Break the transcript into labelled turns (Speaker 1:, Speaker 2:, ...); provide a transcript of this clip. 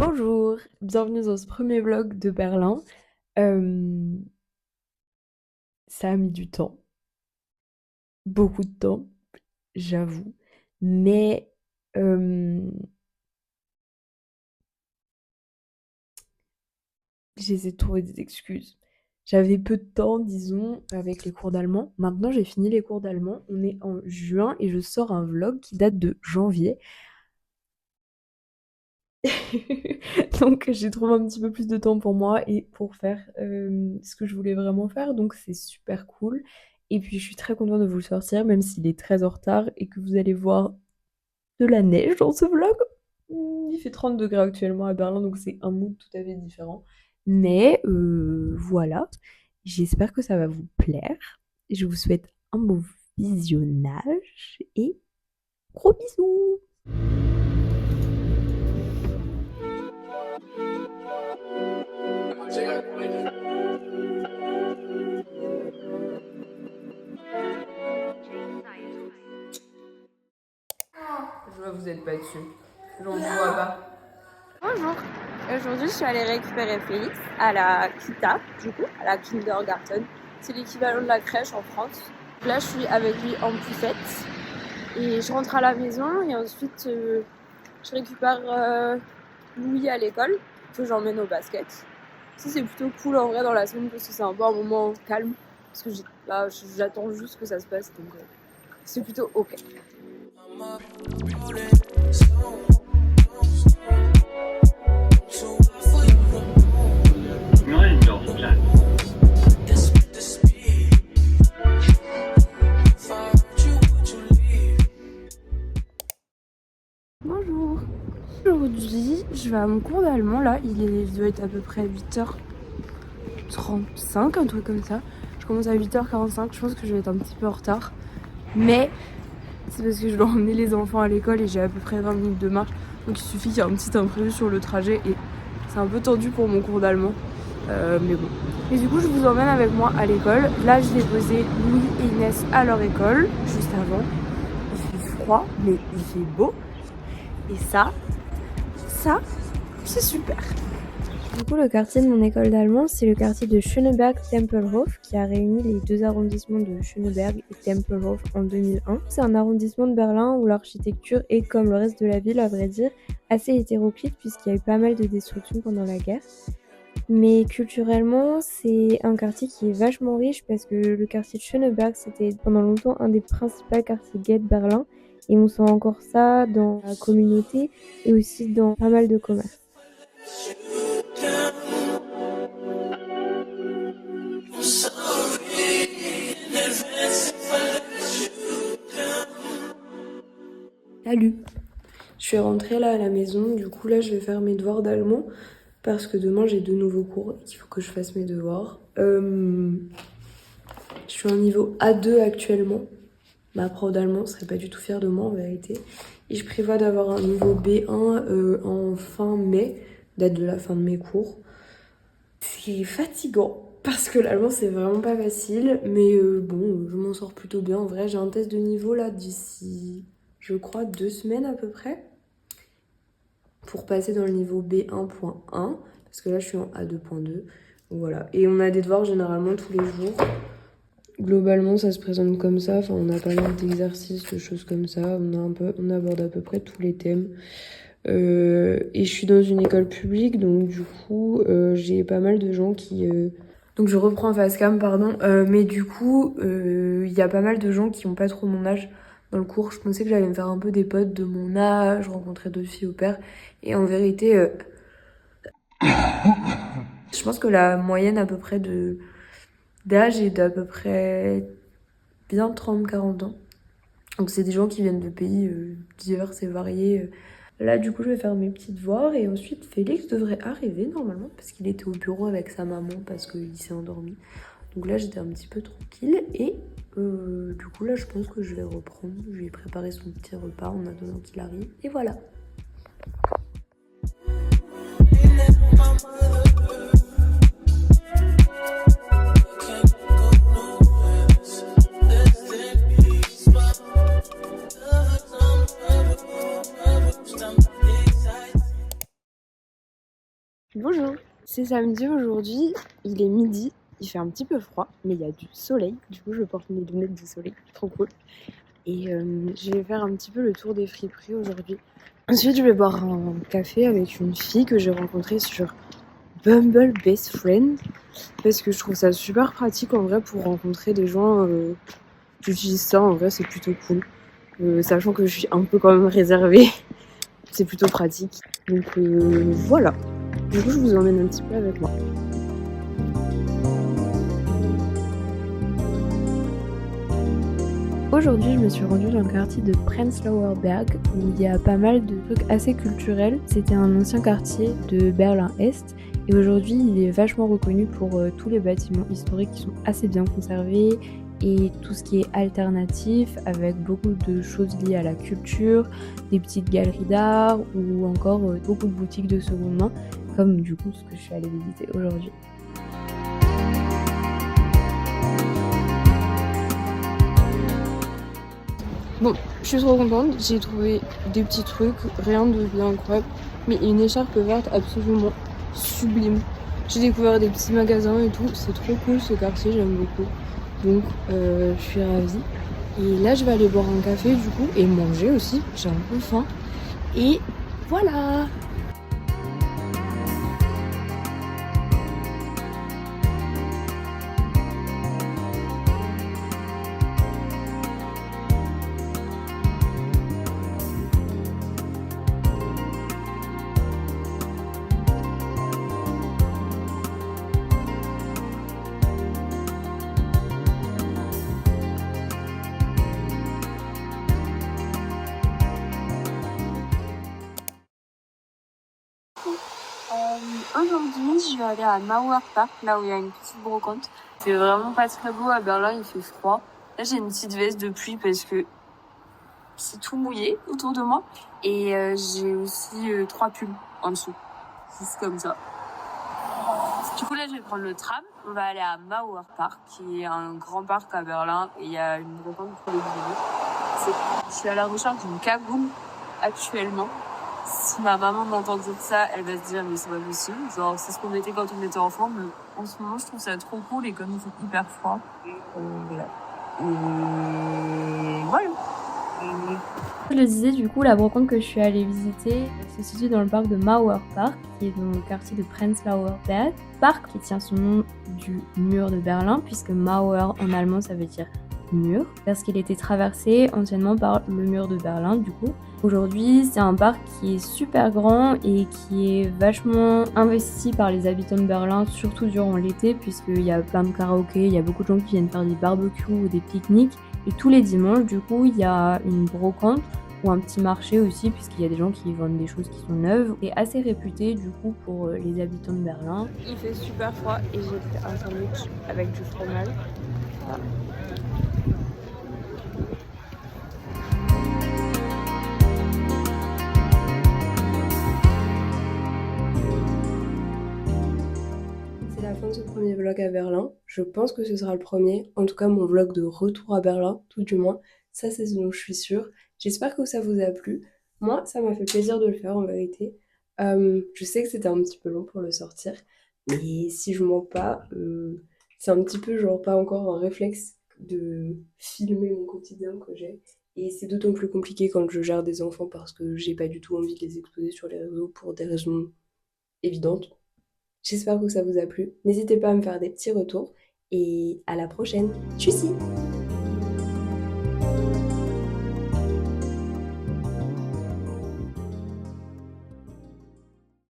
Speaker 1: Bonjour, bienvenue dans ce premier vlog de Berlin. Euh, Ça a mis du temps, beaucoup de temps, j'avoue. Mais euh, j'essaie de trouver des excuses. J'avais peu de temps, disons, avec les cours d'allemand. Maintenant, j'ai fini les cours d'allemand. On est en juin et je sors un vlog qui date de janvier. Donc j'ai trouvé un petit peu plus de temps pour moi et pour faire ce que je voulais vraiment faire. Donc c'est super cool. Et puis je suis très contente de vous le sortir, même s'il est très en retard et que vous allez voir de la neige dans ce vlog. Il fait 30 degrés actuellement à Berlin, donc c'est un mood tout à fait différent. Mais voilà, j'espère que ça va vous plaire. Je vous souhaite un bon visionnage et gros bisous. Je vois que vous n'êtes pas dessus. J'en vois pas. Bonjour. Aujourd'hui, je suis allée récupérer Félix à la Kita, du coup, à la Kindergarten. C'est l'équivalent de la crèche en France. Là, je suis avec lui en poussette. Et je rentre à la maison et ensuite, je récupère Louis à l'école, que j'emmène au basket. Ça, c'est plutôt cool en vrai dans la semaine parce que c'est un peu un moment calme. Parce que là, j'attends juste que ça se passe, donc c'est plutôt ok. Bonjour. Aujourd'hui, je vais à mon cours d'allemand. Là, il doit être à peu près 8h35, un truc comme ça. Je commence à 8h45. Je pense que je vais être un petit peu en retard. Mais c'est parce que je dois emmener les enfants à l'école et j'ai à peu près 20 minutes de marche. Donc il suffit qu'il y ait un petit imprévu sur le trajet et c'est un peu tendu pour mon cours d'allemand. Mais bon. Et du coup, je vous emmène avec moi à l'école. Là, je vais poser Louis et Inès à leur école, juste avant. Il fait froid, mais il fait beau. Et ça, c'est super. Du coup, le quartier de mon école d'allemand, c'est le quartier de Schöneberg-Tempelhof qui a réuni les deux arrondissements de Schöneberg et Tempelhof en 2001. C'est un arrondissement de Berlin où l'architecture est, comme le reste de la ville, à vrai dire, assez hétéroclite puisqu'il y a eu pas mal de destructions pendant la guerre. Mais culturellement, c'est un quartier qui est vachement riche parce que le quartier de Schöneberg, c'était pendant longtemps un des principaux quartiers gays de Berlin. Et on sent encore ça dans la communauté et aussi dans pas mal de commerces. Salut! Je suis rentrée là à la maison, du coup là je vais faire mes devoirs d'allemand parce que demain j'ai de nouveaux cours et qu'il faut que je fasse mes devoirs. Je suis en niveau A2 actuellement. Ma prof d'allemand serait pas du tout fière de moi en vérité. Et je prévois d'avoir un niveau B1 en fin mai, date de la fin de mes cours. C'est fatigant parce que l'allemand c'est vraiment pas facile, mais bon, je m'en sors plutôt bien. En vrai, j'ai un test de niveau là d'ici, je crois, 2 semaines à peu près pour passer dans le niveau B1.1 parce que là je suis en A2.2. Voilà. Et on a des devoirs généralement tous les jours. Globalement, ça se présente comme ça. Enfin, on a pas mal d'exercices, de choses comme ça. On aborde à peu près tous les thèmes. Et je suis dans une école publique, donc du coup, j'ai pas mal de gens qui... Donc je reprends face cam, pardon. Mais du coup, il y a pas mal de gens qui ont pas trop mon âge dans le cours. Je pensais que j'allais me faire un peu des potes de mon âge, rencontrer d'autres filles au pair. Et en vérité, je pense que la moyenne à peu près d'âge est d'à peu près bien 30-40 ans. Donc c'est des gens qui viennent de pays divers et variés. Là du coup je vais faire mes petits devoirs et ensuite Félix devrait arriver normalement parce qu'il était au bureau avec sa maman parce qu'il s'est endormi. Donc là j'étais un petit peu tranquille et du coup là je pense que je vais reprendre. Je lui ai préparé son petit repas en attendant qu'il arrive et voilà. Bonjour, c'est samedi aujourd'hui, il est midi, il fait un petit peu froid, mais il y a du soleil, du coup je porte mes lunettes de soleil, trop cool. Et je vais faire un petit peu le tour des friperies aujourd'hui. Ensuite je vais boire un café avec une fille que j'ai rencontrée sur Bumble Best Friend, parce que je trouve ça super pratique en vrai pour rencontrer des gens. J'utilise ça, en vrai c'est plutôt cool. Sachant que je suis un peu quand même réservée, c'est plutôt pratique. Donc voilà. Du coup, je vous emmène un petit peu avec moi. Aujourd'hui, je me suis rendue dans le quartier de Prenzlauer Berg où il y a pas mal de trucs assez culturels. C'était un ancien quartier de Berlin-Est et aujourd'hui, il est vachement reconnu pour tous les bâtiments historiques qui sont assez bien conservés et tout ce qui est alternatif avec beaucoup de choses liées à la culture, des petites galeries d'art ou encore beaucoup de boutiques de seconde main comme du coup ce que je suis allée visiter aujourd'hui. Bon, je suis trop contente, j'ai trouvé des petits trucs, rien de bien incroyable, mais une écharpe verte absolument sublime. J'ai découvert des petits magasins et tout, c'est trop cool ce quartier, j'aime beaucoup. Donc je suis ravie. Et là je vais aller boire un café du coup et manger aussi, j'ai un peu faim. Et voilà! Aujourd'hui, je vais aller à Mauer Park, là où il y a une petite brocante. Il fait vraiment pas très beau à Berlin, il fait froid. Là, j'ai une petite veste de pluie parce que c'est tout mouillé autour de moi. Et j'ai aussi 3 pulls en dessous. Juste comme ça. Du coup, là, je vais prendre le tram. On va aller à Mauer Park, qui est un grand parc à Berlin. Et il y a une brocante pour les bébés. Je suis à la recherche d'une cagoule actuellement. Si ma maman m'entend dire ça, elle va se dire mais c'est pas possible. Genre c'est ce qu'on était quand on était enfant, mais en ce moment je trouve ça trop cool et comme il fait hyper froid. Voilà. Et voilà. Je le disais, du coup, la brocante que je suis allée visiter se situe dans le parc de Mauer Park, qui est dans le quartier de Prenzlauer Berg. Parc qui tient son nom du mur de Berlin, puisque Mauer en allemand ça veut dire mur, parce qu'il était traversé anciennement par le mur de Berlin du coup. Aujourd'hui, c'est un parc qui est super grand et qui est vachement investi par les habitants de Berlin, surtout durant l'été, puisqu'il y a plein de karaokés, il y a beaucoup de gens qui viennent faire des barbecues ou des pique-niques. Et tous les dimanches, du coup, il y a une brocante ou un petit marché aussi, puisqu'il y a des gens qui vendent des choses qui sont neuves. C'est assez réputé, du coup, pour les habitants de Berlin. Il fait super froid et j'ai fait un sandwich avec du fromage. Voilà. C'est la fin de ce premier vlog à Berlin. Je pense que ce sera le premier, en tout cas mon vlog de retour à Berlin, tout du moins. Ça, c'est ce dont je suis sûre. J'espère que ça vous a plu. Moi, ça m'a fait plaisir de le faire en vérité. Je sais que c'était un petit peu long pour le sortir, mais si je mens pas, c'est un petit peu genre pas encore un réflexe de filmer mon quotidien que j'ai. Et c'est d'autant plus compliqué quand je gère des enfants parce que j'ai pas du tout envie de les exposer sur les réseaux pour des raisons évidentes. J'espère que ça vous a plu. N'hésitez pas à me faire des petits retours et à la prochaine. Tchuss!